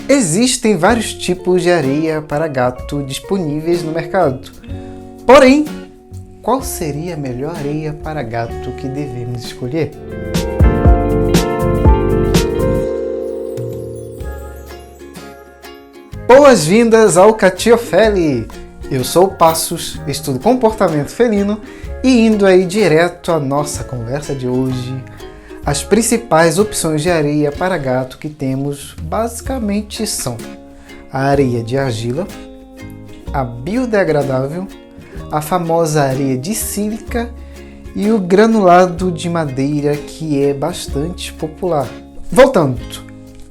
Existem vários tipos de areia para gato disponíveis no mercado. Porém, qual seria a melhor areia para gato que devemos escolher? Boas-vindas ao Catiofele! Eu sou o Passos, estudo comportamento felino e indo aí direto à nossa conversa de hoje, as principais opções de areia para gato que temos basicamente são a areia de argila, a biodegradável, a famosa areia de sílica e o granulado de madeira, que é bastante popular. Voltando,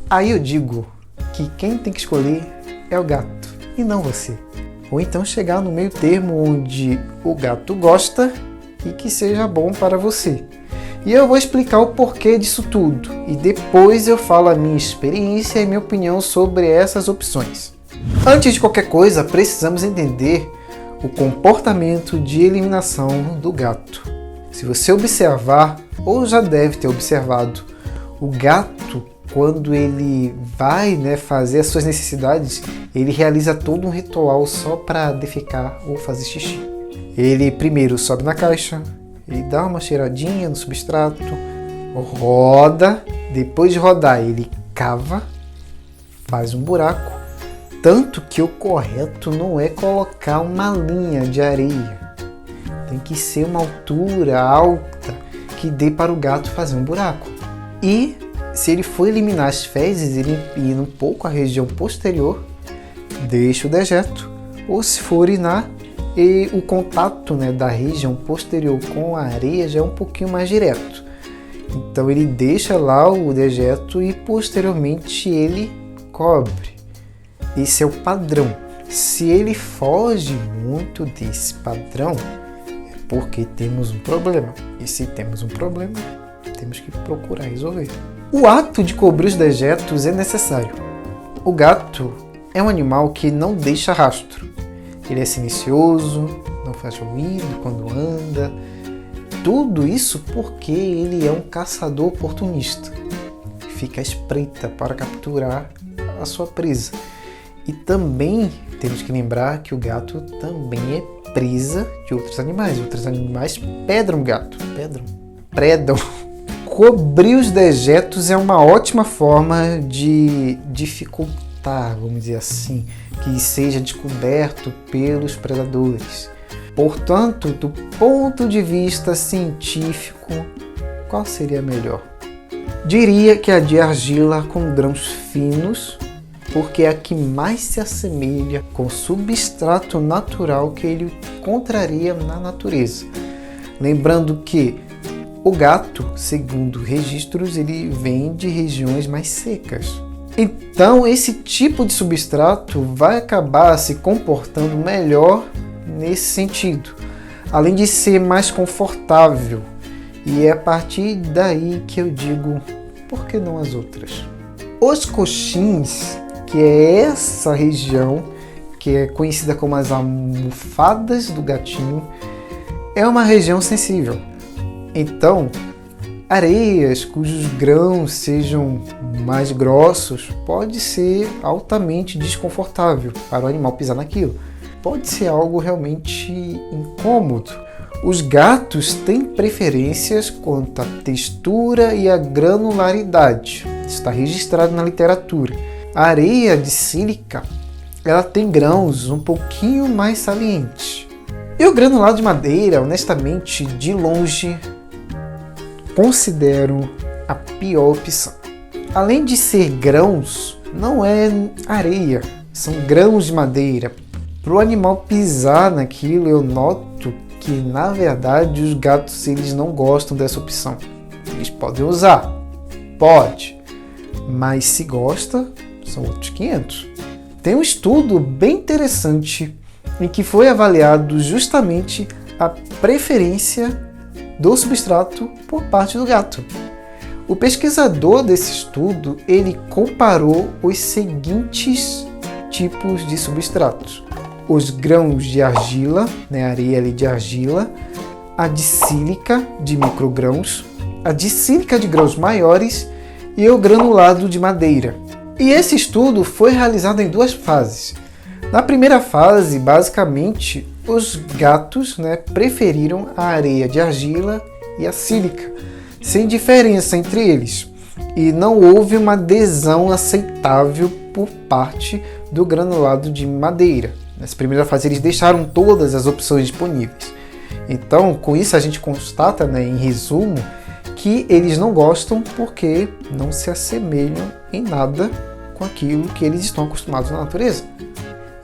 aí eu digo que quem tem que escolher é o gato e não você. Ou então chegar no meio termo onde o gato gosta e que seja bom para você. E eu vou explicar o porquê disso tudo e depois eu falo a minha experiência e minha opinião sobre essas opções. Antes de qualquer coisa, precisamos entender o comportamento de eliminação do gato. Se você observar, ou já deve ter observado, o gato, quando ele vai fazer as suas necessidades, ele realiza todo um ritual só para defecar ou fazer xixi. Ele primeiro sobe na caixa, ele dá uma cheiradinha no substrato, roda, depois de rodar ele cava, faz um buraco, tanto que o correto não é colocar uma linha de areia, tem que ser uma altura alta que dê para o gato fazer um buraco. E se ele for eliminar as fezes, ele empina um pouco a região posterior, deixa o dejeto, ou se for urinar, e o contato da região posterior com a areia já é um pouquinho mais direto. Então ele deixa lá o dejeto e posteriormente ele cobre. Esse é o padrão. Se ele foge muito desse padrão, é porque temos um problema. E se temos um problema, temos que procurar resolver. O ato de cobrir os dejetos é necessário. O gato é um animal que não deixa rastro. Ele é silencioso, não faz ruído quando anda. Tudo isso porque ele é um caçador oportunista. Fica à espreita para capturar a sua presa. E também temos que lembrar que o gato também é presa de outros animais. Outros animais predam o gato. Predam. Cobrir os dejetos é uma ótima forma de dificultar, vamos dizer assim, que seja descoberto pelos predadores. Portanto, do ponto de vista científico, qual seria melhor? Diria que a de argila com grãos finos, porque é a que mais se assemelha com o substrato natural que ele encontraria na natureza. Lembrando que o gato, segundo registros, ele vem de regiões mais secas. Então, esse tipo de substrato vai acabar se comportando melhor nesse sentido, além de ser mais confortável. E é a partir daí que eu digo, por que não as outras? Os coxins, que é essa região que é conhecida como as almofadas do gatinho, é uma região sensível. Então, areias cujos grãos sejam mais grossos pode ser altamente desconfortável para o animal pisar naquilo. Pode ser algo realmente incômodo. Os gatos têm preferências quanto à textura e à granularidade. Está registrado na literatura. A areia de sílica, ela tem grãos um pouquinho mais salientes. E o granulado de madeira, honestamente, de longe, considero a pior opção. Além de ser grãos, não é areia, são grãos de madeira. Para o animal pisar naquilo, eu noto que, na verdade, os gatos eles não gostam dessa opção. Eles podem usar, pode, mas se gosta, são outros 500. Tem um estudo bem interessante em que foi avaliado justamente a preferência do substrato por parte do gato. O pesquisador desse estudo, ele comparou os seguintes tipos de substratos: os grãos de argila, areia ali de argila, a de sílica de microgrãos, a de sílica de grãos maiores e o granulado de madeira. E esse estudo foi realizado em 2 fases. Na primeira fase, basicamente, os gatos, preferiram a areia de argila e a sílica, sem diferença entre eles. E não houve uma adesão aceitável por parte do granulado de madeira. Nessa primeira fase, eles deixaram todas as opções disponíveis. Então, com isso, a gente constata, em resumo, que eles não gostam porque não se assemelham em nada com aquilo que eles estão acostumados na natureza.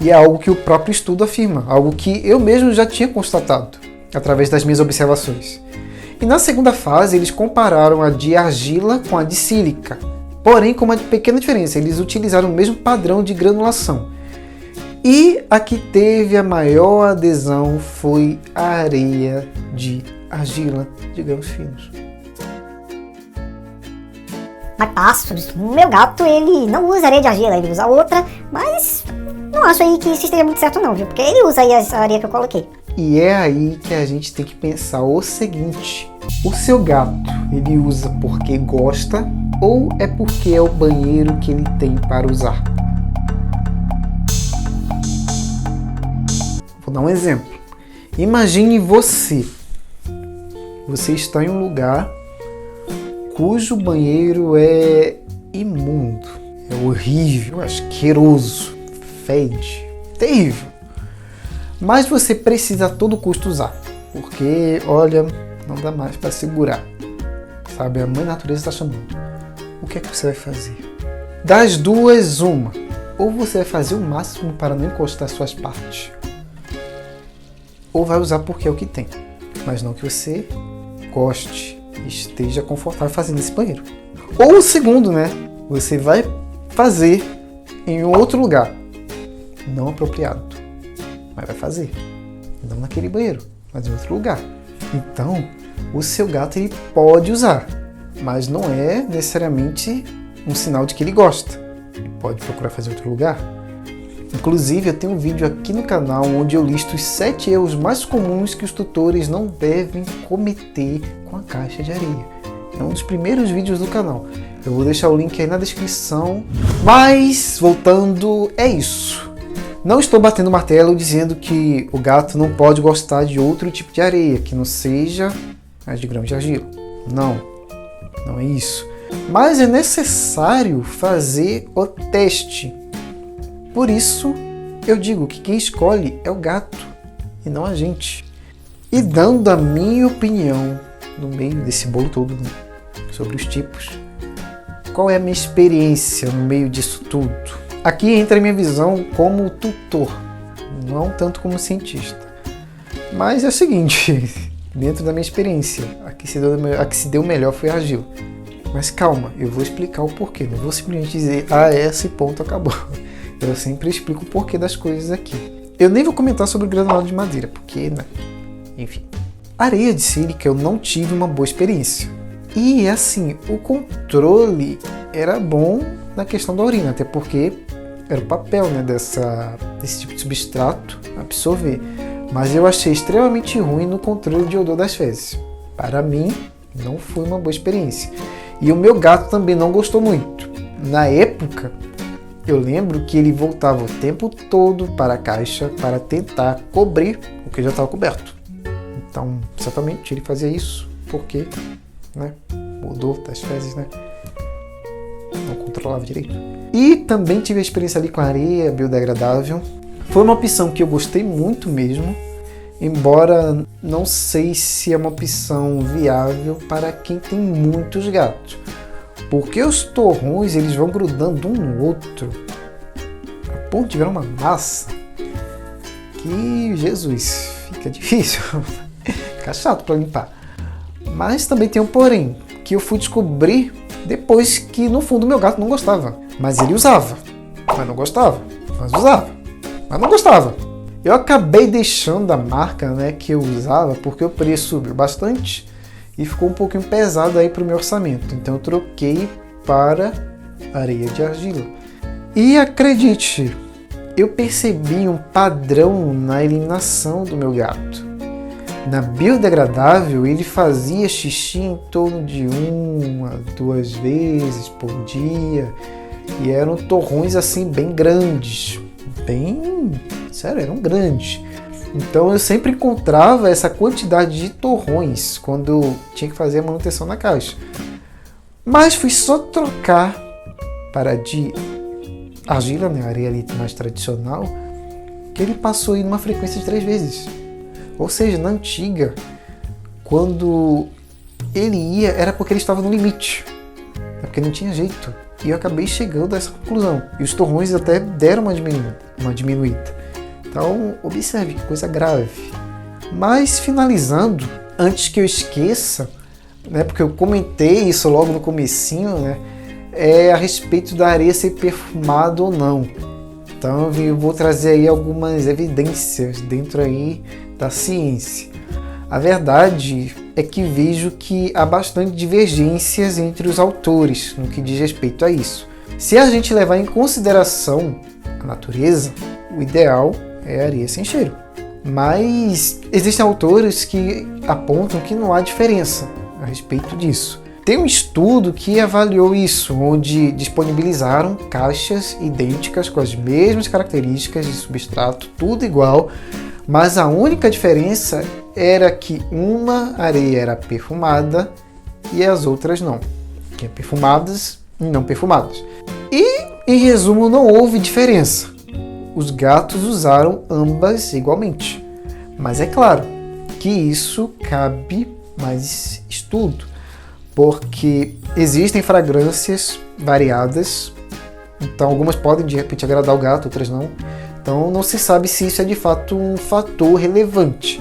E é algo que o próprio estudo afirma, algo que eu mesmo já tinha constatado através das minhas observações. E na segunda fase, eles compararam a de argila com a de sílica, porém com uma pequena diferença, eles utilizaram o mesmo padrão de granulação. E a que teve a maior adesão foi a areia de argila de grãos finos. Mas Passos, o meu gato, ele não usa areia de argila, ele usa outra, mas não acho aí que isso esteja muito certo não, viu? Porque ele usa aí a areia que eu coloquei. E é aí que a gente tem que pensar o seguinte: o seu gato, ele usa porque gosta ou é porque é o banheiro que ele tem para usar? Vou dar um exemplo. Imagine você está em um lugar cujo banheiro é imundo, é horrível, asqueroso, fede, terrível. Mas você precisa a todo custo usar, porque, olha, não dá mais para segurar. Sabe, a mãe natureza está chamando. O que é que você vai fazer? Das duas, uma. Ou você vai fazer o máximo para não encostar suas partes, ou vai usar porque é o que tem, mas não que você goste, esteja confortável fazendo esse banheiro. Ou o segundo, você vai fazer em um outro lugar, não apropriado, mas vai fazer, não naquele banheiro, mas em outro lugar. Então, o seu gato ele pode usar, mas não é necessariamente um sinal de que ele gosta. Ele pode procurar fazer em outro lugar. Inclusive, eu tenho um vídeo aqui no canal onde eu listo os 7 erros mais comuns que os tutores não devem cometer com a caixa de areia. É um dos primeiros vídeos do canal. Eu vou deixar o link aí na descrição. Mas, voltando, é isso. Não estou batendo martelo dizendo que o gato não pode gostar de outro tipo de areia, que não seja a de grãos de argila. Não é isso. Mas é necessário fazer o teste. Por isso, eu digo que quem escolhe é o gato e não a gente. E dando a minha opinião no meio desse bolo todo, sobre os tipos, qual é a minha experiência no meio disso tudo? Aqui entra a minha visão como tutor, não tanto como cientista. Mas é o seguinte, dentro da minha experiência, a que se deu melhor foi a argila. Mas calma, eu vou explicar o porquê, não vou simplesmente dizer, esse ponto acabou. Eu sempre explico o porquê das coisas aqui. Eu nem vou comentar sobre o granulado de madeira, porque, enfim. Areia de sílica eu não tive uma boa experiência. E, assim, o controle era bom na questão da urina, até porque era o papel, desse tipo de substrato absorver. Mas eu achei extremamente ruim no controle de odor das fezes. Para mim, não foi uma boa experiência. E o meu gato também não gostou muito. Na época, eu lembro que ele voltava o tempo todo para a caixa para tentar cobrir o que já estava coberto. Então, certamente ele fazia isso porque, o odor das fezes, não controlava direito. E também tive a experiência ali com a areia biodegradável. Foi uma opção que eu gostei muito mesmo, embora não sei se é uma opção viável para quem tem muitos gatos. Porque os torrões eles vão grudando um no outro a ponto de virar uma massa que, Jesus, fica difícil, fica chato para limpar. Mas também tem um porém, que eu fui descobrir depois que no fundo meu gato não gostava. Mas ele usava, mas não gostava, mas usava, mas não gostava. Eu acabei deixando a marca que eu usava porque o preço subiu bastante e ficou um pouquinho pesado aí para o meu orçamento. Então eu troquei para areia de argila. E acredite, eu percebi um padrão na eliminação do meu gato. Na biodegradável, ele fazia xixi em torno de 1 a 2 vezes por dia. E eram torrões assim bem grandes, sério, eram grandes. Então eu sempre encontrava essa quantidade de torrões quando eu tinha que fazer a manutenção na caixa. Mas fui só trocar para de argila, né, areia ali mais tradicional, que ele passou aí numa frequência de 3 vezes. Ou seja, na antiga, quando ele ia, era porque ele estava no limite. É porque não tinha jeito. E eu acabei chegando a essa conclusão. E os torrões até deram uma diminuída. Então, observe que coisa grave. Mas, finalizando, antes que eu esqueça, né, porque eu comentei isso logo no comecinho, né, é a respeito da areia ser perfumada ou não. Então, eu vou trazer aí algumas evidências dentro aí da ciência. A verdade é que vejo que há bastante divergências entre os autores no que diz respeito a isso. Se a gente levar em consideração a natureza, o ideal é areia sem cheiro. Mas existem autores que apontam que não há diferença a respeito disso. Tem um estudo que avaliou isso, onde disponibilizaram caixas idênticas com as mesmas características de substrato, tudo igual, mas a única diferença era que uma areia era perfumada e as outras não, que é perfumadas e não perfumadas. E, em resumo, não houve diferença. Os gatos usaram ambas igualmente. Mas é claro que isso cabe mais estudo, porque existem fragrâncias variadas, então algumas podem de repente agradar o gato, outras não. Então não se sabe se isso é de fato um fator relevante.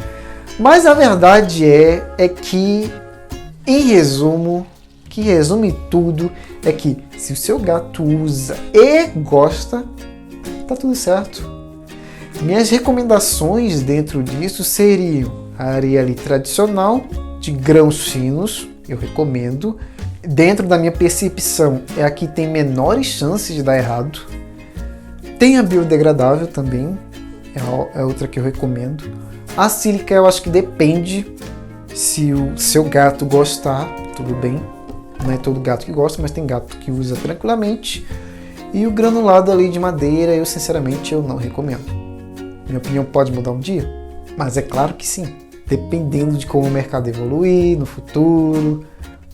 Mas a verdade é que, em resumo, que resume tudo, é que se o seu gato usa e gosta, tá tudo certo. Minhas recomendações dentro disso seriam a areia ali tradicional, de grãos finos, eu recomendo. Dentro da minha percepção, é a que tem menores chances de dar errado. Tem a biodegradável também, é outra que eu recomendo. A sílica eu acho que depende, se o seu gato gostar, tudo bem. Não é todo gato que gosta, mas tem gato que usa tranquilamente. E o granulado ali de madeira, eu sinceramente eu não recomendo. Minha opinião pode mudar um dia, mas é claro que sim. Dependendo de como o mercado evoluir no futuro,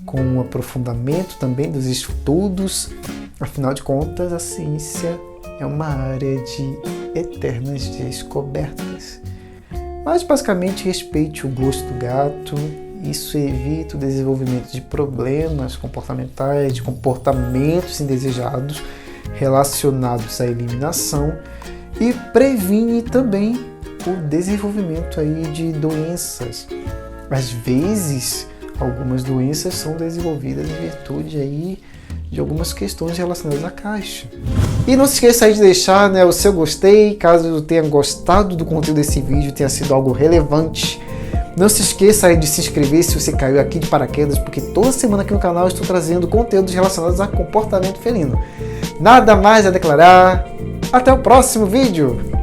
com um aprofundamento também dos estudos. Afinal de contas, a ciência é uma área de eternas descobertas. Mas basicamente respeite o gosto do gato, isso evita o desenvolvimento de problemas comportamentais, de comportamentos indesejados relacionados à eliminação e previne também o desenvolvimento aí de doenças. Às vezes, algumas doenças são desenvolvidas em virtude aí de algumas questões relacionadas à caixa. E não se esqueça aí de deixar, né, o seu gostei, caso tenha gostado do conteúdo desse vídeo, tenha sido algo relevante. Não se esqueça aí de se inscrever se você caiu aqui de paraquedas, porque toda semana aqui no canal eu estou trazendo conteúdos relacionados a comportamento felino. Nada mais a declarar. Até o próximo vídeo!